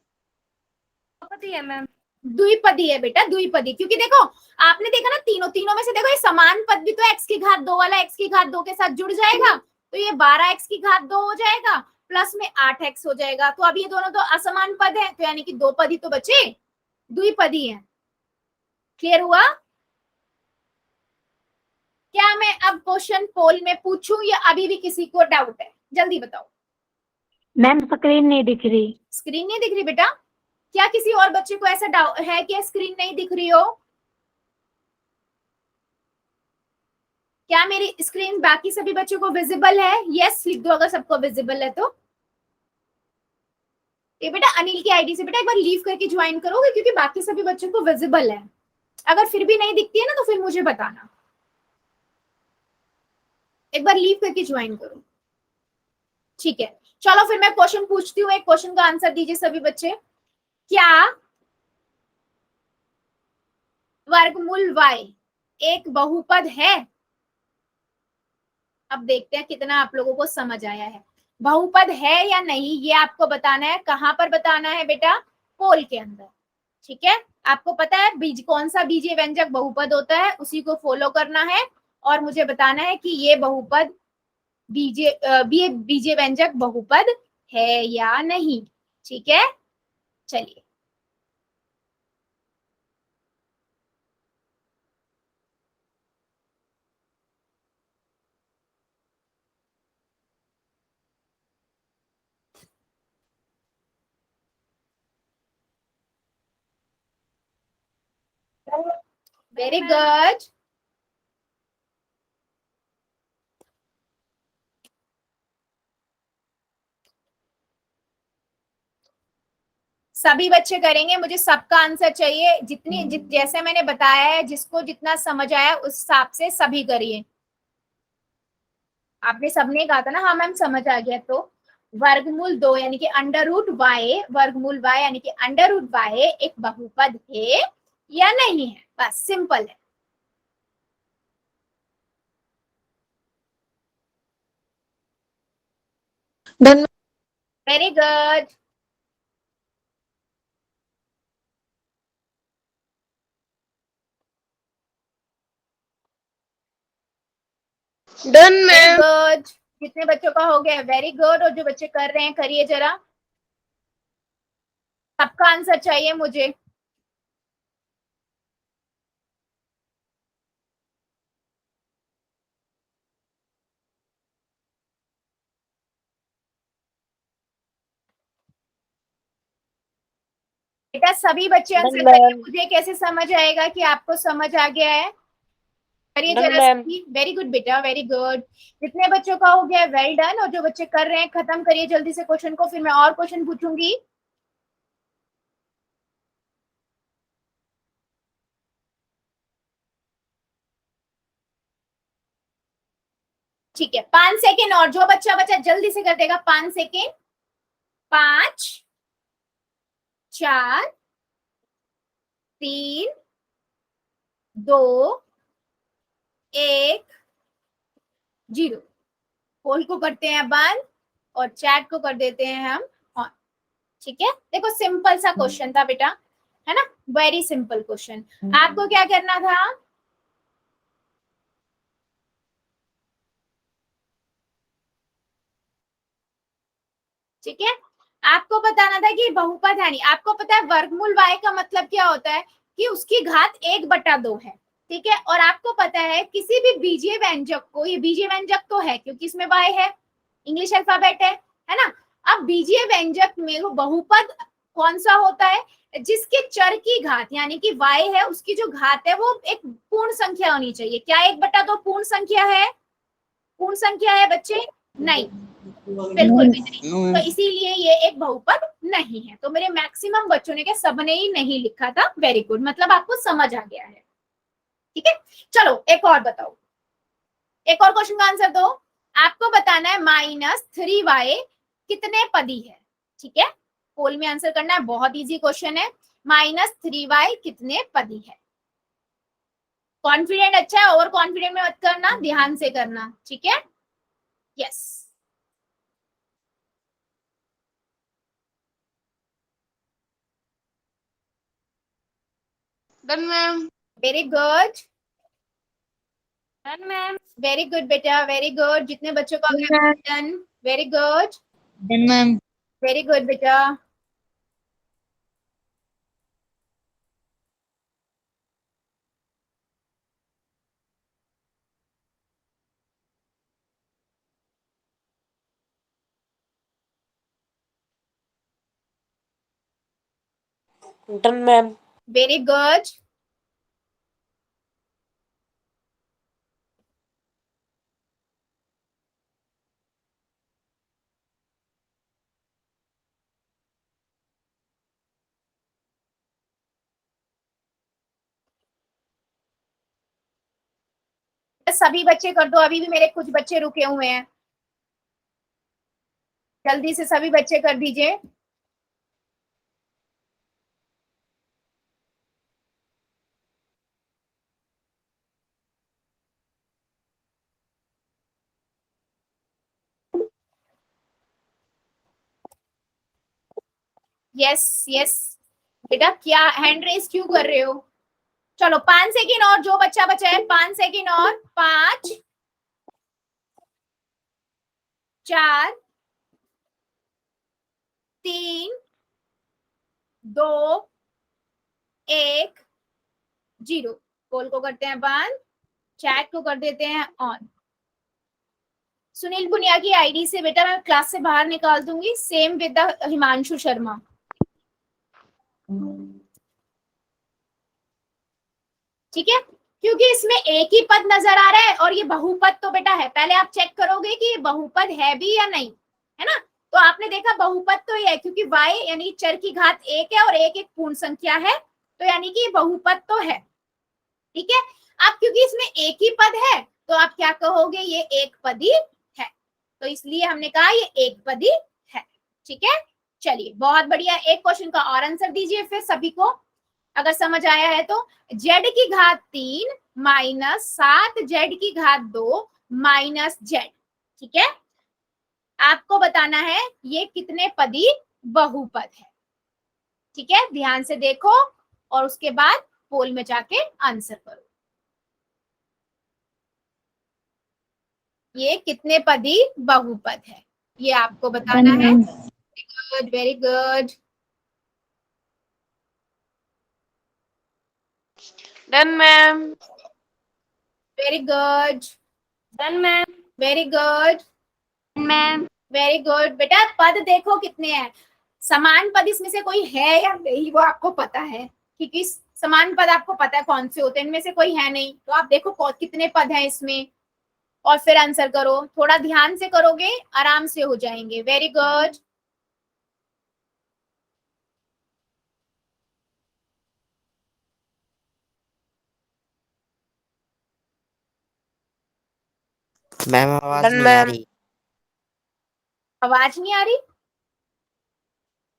पति है मैम। द्विपदी है बेटा, द्विपदी, क्योंकि देखो आपने देखा ना तीनों तीनों में से देखो ये समान पद भी तो x की घात 2 वाला x की घात 2 के साथ जुड़ जाएगा, तो ये 12x की घात 2 हो जाएगा, प्लस में 8x हो जाएगा। तो अब ये दोनों तो असमान पद है, तो यानी कि 2 पदी तो बचे, द्विपदी है। क्लियर हुआ? क्या मैं अब क्वेश्चन पोल में पूछूं या अभी भी किसी को डाउट है? जल्दी बताओ। मैम स्क्रीन नहीं दिख रही। स्क्रीन नहीं दिख रही बेटा? क्या किसी और बच्चे को ऐसा डाउट है कि स्क्रीन नहीं दिख रही हो? क्या मेरी स्क्रीन बाकी सभी बच्चों को विजिबल है? यस लिख दो अगर सबको विजिबल है तो। ये बेटा अनिल की आईडी से बेटा एक बार लीव करके ज्वाइन करोगे, क्योंकि बाकी सभी बच्चों को विजिबल है। अगर फिर भी नहीं दिखती है ना तो फिर मुझे बताना। एक बार लीव करके ज्वाइन करो, ठीक है? चलो फिर मैं क्वेश्चन पूछती हूँ, एक क्वेश्चन का आंसर दीजिए सभी बच्चे। क्या वर्गमूल y एक बहुपद है? अब देखते हैं कितना आप लोगों को समझ आया है। बहुपद है या नहीं ये आपको बताना है। कहां पर बताना है बेटा? पोल के अंदर, ठीक है? आपको पता है बीज कौन सा बीजीय व्यंजक बहुपद होता है, उसी को फॉलो करना है और मुझे बताना है कि ये बहुपद बीजीय व्यंजक बहुपद है या नहीं, ठीक है? चलिए वेरी गुड। सभी बच्चे करेंगे, मुझे सबका आंसर चाहिए। जैसे मैंने बताया है, जिसको जितना समझ आया उस हिसाब से सभी करिए। आपने सबने कहा था ना हाँ मैम समझ आ गया, तो वर्गमूल 2 यानी कि अंडर रूट वाई, वर्गमूल y यानी कि अंडर रूट y एक बहुपद है या नहीं है, बस सिंपल है। Done. Very good. Done very ma'am. Good. कितने बच्चों का हो गया? Very good. और जो बच्चे कर रहे हैं करिए जरा, सबका आंसर चाहिए मुझे। बेटा सभी बच्चे आंसर करिए, मुझे कैसे समझ आएगा कि आपको समझ आ गया है? करिए जरा सभी। वेरी गुड बेटा, वेरी गुड। जितने बच्चों का हो गया वेल डन। और जो बच्चे कर रहे हैं खत्म करिए जल्दी से क्वेश्चन को, फिर मैं और क्वेश्चन पूछूंगी। ठीक है 5 सेकेंड और, जो बच्चा बच्चा जल्दी से कर देगा 5 सेकेंड। 5 4 3 2 1 0। पोल को करते हैं बंद और चैट को कर देते हैं हम ऑन, ठीक है? देखो सिंपल सा क्वेश्चन था बेटा, है ना? Very simple question. आपको क्या करना था? ठीक है, आपको बताना था कि बहुपद है नहीं। आपको पता है वर्गमूल y का मतलब क्या होता है कि उसकी घात 1/2 है, ठीक है? और आपको पता है किसी भी बीजीय व्यंजक को, ये बीजीय व्यंजक तो है क्योंकि इसमें y है, इंग्लिश अल्फाबेट है ना? अब बीजीय व्यंजक में वो बहुपद कौन सा होता है? जिसके चर की घात यानी कि y है, उसकी जो घात है वो एक पूर्ण संख्या होनी चाहिए। क्या 1/2 पूर्ण संख्या है? पूर्ण संख्या है बच्चे? नहीं, बिल्कुल भी नहीं। तो इसीलिए ये एक बहुपद नहीं है। तो मेरे मैक्सिमम बच्चों ने क्या सबने ही नहीं लिखा था। वेरी गुड, मतलब आपको समझ आ गया है। ठीक है, चलो एक और बताओ, एक और क्वेश्चन का आंसर दो। आपको बताना है -3y कितने पदी है। ठीक है, पोल में आंसर करना है, बहुत इजी क्वेश्चन है। -3y कितने पदी है। कॉन्फिडेंट अच्छा है, ओवर कॉन्फिडेंट में मत करना, ध्यान से करना। ठीक है, yes done ma'am. Very good, done ma'am. Very good बेटा, वेरी गुड। जितने बच्चों का done, very good, done ma'am. Very good बेटा। Done ma'am. वेरी गुड, सभी बच्चे कर दो, अभी भी मेरे कुछ बच्चे रुके हुए हैं, जल्दी से सभी बच्चे कर दीजिए। यस यस बेटा, क्या हैंड रेस क्यों कर रहे हो। चलो 5 सेकेंड और, जो बच्चा बचा है 5 सेकेंड और, 5 4 3 2 1 0। पोल को करते हैं बंद, चैट को कर देते हैं ऑन। सुनील पुनिया की आईडी से बेटा मैं क्लास से बाहर निकाल दूंगी, सेम विद हिमांशु शर्मा। ठीक है, क्योंकि इसमें एक ही पद नजर आ रहा है और ये बहुपद तो बेटा है, पहले आप चेक करोगे कि ये बहुपद है भी या नहीं, है ना। तो आपने देखा बहुपद तो ये है, क्योंकि y यानी चर की घात 1 है और 1 एक पूर्ण संख्या है, तो यानी कि बहुपद तो है। ठीक है, अब क्योंकि इसमें एक ही पद है तो आप क्या कहोगे, ये एक पदी है, तो इसलिए हमने कहा ये एक पदी है। ठीक है, चलिए बहुत बढ़िया। एक क्वेश्चन का और आंसर दीजिए फिर सभी को, अगर समझ आया है तो। z की घात 3 -7 z की घात 2 -z। ठीक है, आपको बताना है ये कितने पदी बहुपद है। ठीक है, ध्यान से देखो और उसके बाद पोल में जाके आंसर करो, ये कितने पदी बहुपद है, ये आपको बताना है। Good, very good, done ma'am. Very good, done ma'am. Very good, ma'am. Very good. बेटा पद देखो कितने हैं, समान पद इसमें से कोई है या नहीं वो आपको पता है, क्योंकि समान पद आपको पता है कौन से होते हैं, इनमें से कोई है नहीं, तो आप देखो कितने पद हैं इसमें और फिर आंसर करो। थोड़ा ध्यान से करोगे आराम से हो जाएंगे। वेरी गुड, मैम आवाज डन नहीं आ मैम। रही। आवाज नहीं आ रही,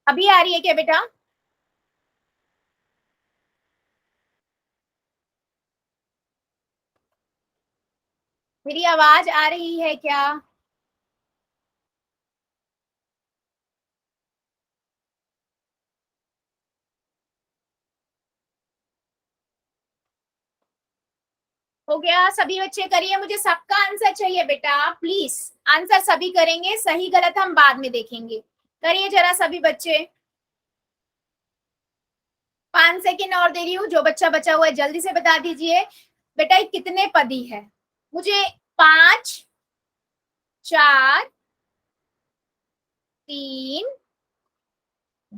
अभी आ रही है क्या बेटा। मेरी आवाज आ रही है क्या। हो गया, सभी बच्चे करिए, मुझे सबका आंसर चाहिए बेटा, प्लीज आंसर सभी करेंगे, सही गलत हम बाद में देखेंगे। करिए जरा सभी बच्चे, 5 सेकेंड और दे रही हूँ, जो बच्चा बचा हुआ है जल्दी से बता दीजिए बेटा ये कितने पदी है। मुझे 5 4 3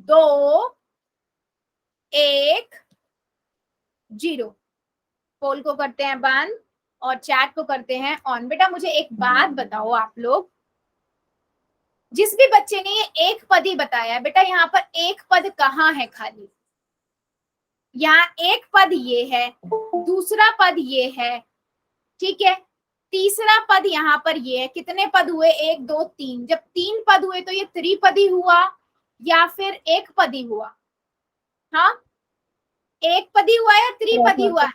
2 1 0। पोल को करते हैं बंद और चैट को करते हैं ऑन। बेटा मुझे एक बात बताओ, आप लोग जिस भी बच्चे ने ये एक पद ही बताया बेटा, यहाँ पर एक पद कहाँ है खाली। यहाँ एक पद ये है, दूसरा पद ये है, ठीक है, तीसरा पद यहाँ पर ये है। कितने पद हुए? 1 2 3। जब 3 पद हुए तो ये त्रिपदी हुआ या फिर एक पदी हुआ? हाँ, एक पदी हुआ या त्रिपदी हुआ?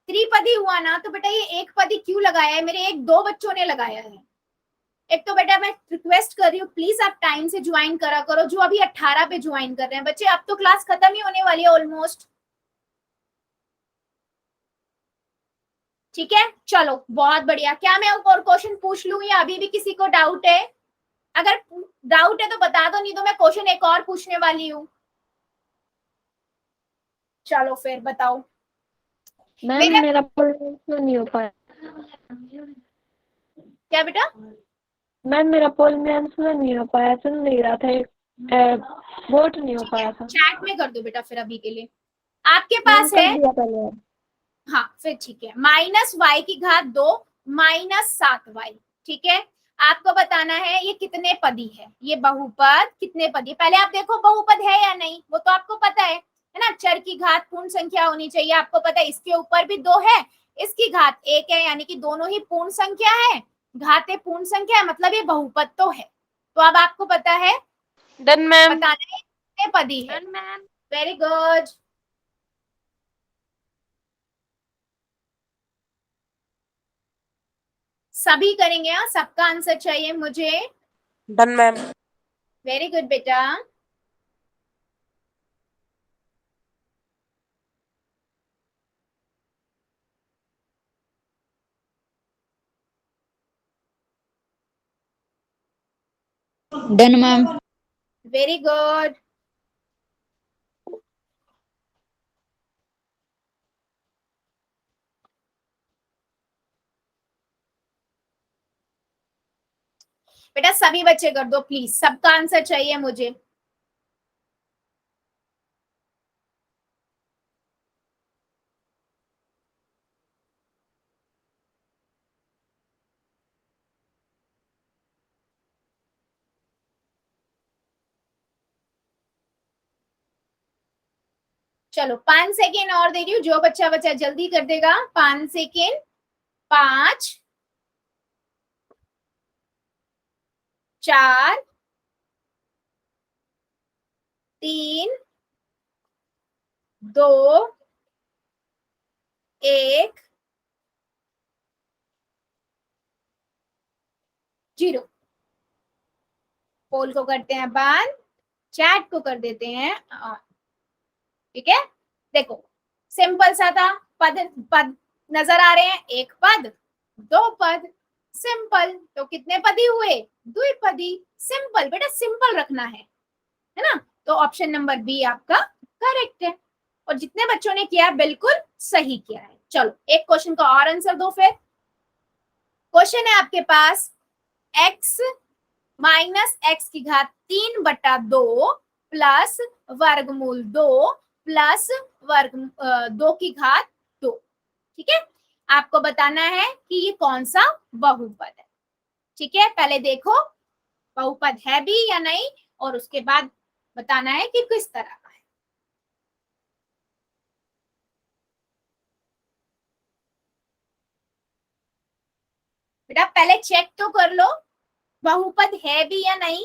त्रिपदी हुआ ना, तो बेटा ये एक पदी क्यों लगाया है? मेरे एक दो बच्चों ने लगाया है। एक तो बेटा मैं रिक्वेस्ट कर रही हूँ, प्लीज आप टाइम से ज्वाइन करा करो, जो अभी 18 पे ज्वाइन कर रहे हैं बच्चे। अब तो क्लास खत्म ही होने वाली है ऑलमोस्ट, ठीक है। चलो बहुत बढ़िया। क्या मैं और क्वेश्चन पूछ लूं या अभी भी किसी को डाउट है? अगर डाउट है तो बता दो, नहीं तो मैं क्वेश्चन एक और पूछने वाली हूँ। चलो फिर बताओ। मैम मेरा मेरा पोल नहीं हो पाया। क्या बेटा? मैम मेरा पोल में आंसर नहीं हो पाया, सुन नहीं रहा था, वोट नहीं हो ठीक है, पाया था। चैट में कर दो बेटा फिर अभी के लिए। आपके मैम पास कर है, दिया पहले। हाँ फिर ठीक है, -y⁻² -7y, ठीक है। आपको बताना है ये कितने पदी है, ये बहुपद कितने पदी। पहले आप देखो बहुपद है या नहीं, वो तो आपको पता है ना। चर की घात पूर्ण संख्या होनी चाहिए, आपको पता है। इसके ऊपर भी 2 है, इसकी घात 1 है, यानी कि दोनों ही पूर्ण संख्या है, घातें पूर्ण संख्या है, मतलब ये बहुपद तो है। तो अब आपको पता है, डन मैम। बताना है कितने पदी है। Done ma'am. Very good. सभी करेंगे, हाँ, सबका आंसर चाहिए मुझे। Done ma'am. वेरी गुड बेटा। Done ma'am. Very good. बेटा सभी बच्चे कर दो प्लीज, सबका आंसर चाहिए मुझे। चलो 5 सेकेंड और दे रही हूँ, जो बच्चा बच्चा जल्दी कर देगा। 5 सेकेंड। 5 4 3 2 1 0। पोल को करते हैं बंद, चैट को कर देते हैं on। ठीक है, देखो सिंपल सा था। पद पद नजर आ रहे हैं, एक पद, दो पद, सिंपल। तो कितने पदी हुए? द्विपदी। सिंपल बेटा, सिंपल रखना है ना। तो ऑप्शन नंबर बी आपका करेक्ट है, और जितने बच्चों ने किया बिल्कुल सही किया है। चलो एक क्वेश्चन का और आंसर दो फिर। क्वेश्चन है आपके पास, x -x⁻3/2 प्लस वर्गमूल 2 प्लस वर्ग 2 की घात 2, ठीक है। आपको बताना है कि ये कौन सा बहुपद है, ठीक है। पहले देखो बहुपद है भी या नहीं, और उसके बाद बताना है कि किस तरह का है। बेटा पहले चेक तो कर लो बहुपद है भी या नहीं,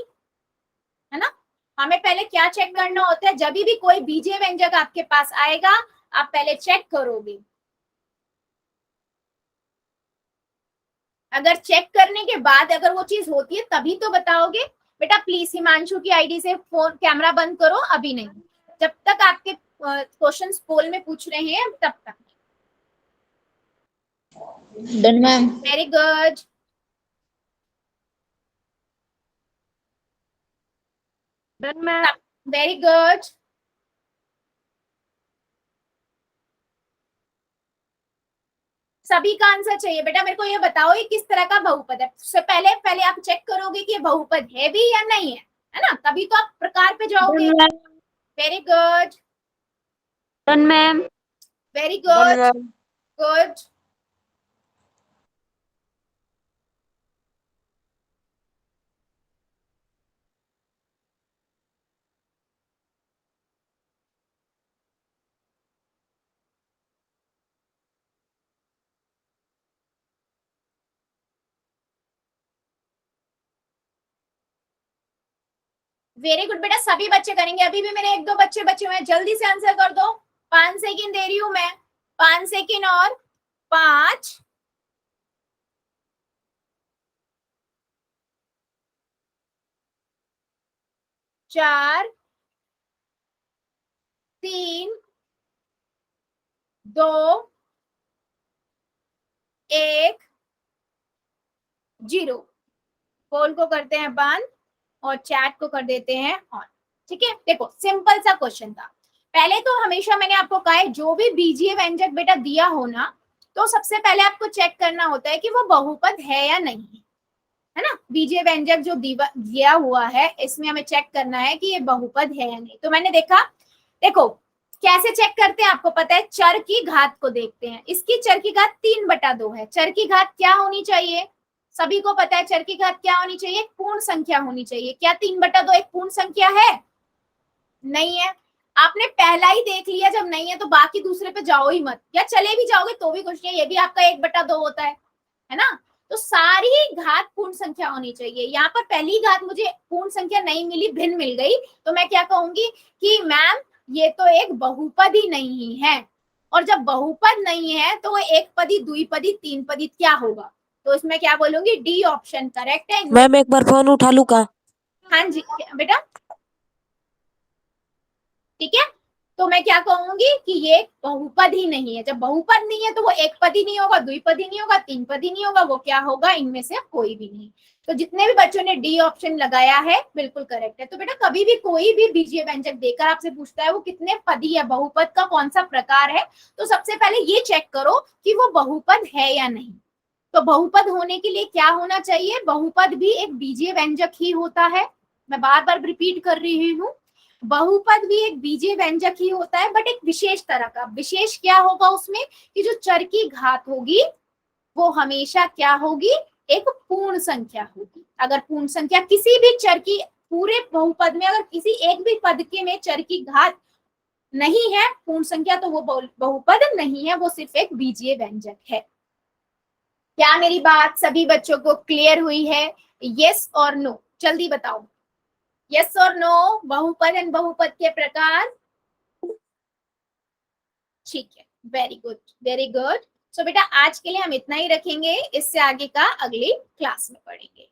है ना। हमें पहले क्या चेक करना होता है? जब भी कोई बीजीय व्यंजक आपके पास आएगा, आप पहले चेक करोगे। अगर चेक करने के बाद अगर वो चीज होती है तभी तो बताओगे। बेटा प्लीज हिमांशु की आईडी से फोन कैमरा बंद करो, अभी नहीं, जब तक आपके क्वेश्चंस पोल में पूछ रहे हैं तब तक। Done ma'am. Very good. Done ma'am. Very good. सभी का आंसर चाहिए बेटा। मेरे को ये बताओ ये किस तरह का बहुपद है। उससे पहले पहले आप चेक करोगे कि ये बहुपद है भी या नहीं है ना, तभी तो आप प्रकार पे जाओगे। Very good. Done ma'am. Very done good. Ma'am. Good. Very good बेटा, सभी बच्चे करेंगे। अभी भी मेरे 1-2 बच्चे बचे हुए हैं, जल्दी से आंसर कर दो। 5 सेकंड दे रही हूं मैं, 5 सेकंड और 5, 4, 3, 2, 1, 0। पोल को करते हैं बंद और चैट को कर देते हैं ऑन। ठीक है, देखो सिंपल सा क्वेश्चन था। पहले तो हमेशा मैंने आपको कहा है, जो भी बीजीय व्यंजक बेटा दिया हो ना, तो सबसे पहले आपको चेक करना होता है कि वो बहुपद है या नहीं, है ना। बीजीय व्यंजक जो दिया हुआ है, इसमें हमें चेक करना है कि ये बहुपद है या नहीं। तो मैंने देखा, देखो कैसे चेक करते हैं आपको पता है, चर की घात को देखते हैं। इसकी चर की घात 3/2 है। चर की घात क्या होनी चाहिए, सभी को पता है चर की घात क्या होनी चाहिए, पूर्ण संख्या होनी चाहिए। क्या 3/2 एक पूर्ण संख्या है? नहीं है। आपने पहला ही देख लिया, जब नहीं है तो बाकी दूसरे पे जाओ ही मत, या चले भी जाओगे तो भी कुछ नहीं, ये भी आपका 1/2 होता है ना। तो सारी घात पूर्ण संख्या होनी चाहिए। यहाँ पर पहली घात मुझे पूर्ण संख्या नहीं मिली, भिन्न मिल गई, तो मैं क्या कहूंगी कि मैम ये तो एक बहुपद ही नहीं है। और जब बहुपद नहीं है तो वो एक पदी, द्विपदी, तीन पदी क्या होगा? तो इसमें क्या बोलूंगी, डी ऑप्शन करेक्ट है। मैम एक बार फोन उठा लूं का? हाँ जी बेटा, ठीक है। तो मैं क्या कहूंगी कि ये बहुपद ही नहीं है। जब बहुपद नहीं है तो वो एक पदी नहीं होगा, द्विपदी नहीं होगा, तीन पदी नहीं होगा, वो क्या होगा, इनमें से कोई भी नहीं। तो जितने भी बच्चों ने डी ऑप्शन लगाया है बिल्कुल करेक्ट है। तो बेटा कभी भी कोई भी बीजीय व्यंजक देकर आपसे पूछता है वो कितने पदी है, बहुपद का कौन सा प्रकार है, तो सबसे पहले ये चेक करो कि वो बहुपद है या नहीं। तो बहुपद होने के लिए क्या होना चाहिए, बहुपद भी एक बीजीय व्यंजक ही होता है। मैं बार बार रिपीट कर रही हूँ, बहुपद भी एक बीजीय व्यंजक ही होता है, बट एक विशेष तरह का। विशेष क्या होगा उसमें, कि जो चर की घात होगी वो हमेशा क्या होगी, एक पूर्ण संख्या होगी। अगर पूर्ण संख्या किसी भी चर की, पूरे बहुपद में अगर किसी एक भी पद के में चर की घात नहीं है पूर्ण संख्या, तो वो बहुपद नहीं है, वो सिर्फ एक बीजीय व्यंजक है। क्या मेरी बात सभी बच्चों को क्लियर हुई है? यस और नो, जल्दी बताओ, यस और नो, बहुपद एंड बहुपद के प्रकार। ठीक है, वेरी गुड, वेरी गुड। सो बेटा आज के लिए हम इतना ही रखेंगे, इससे आगे का अगली क्लास में पढ़ेंगे।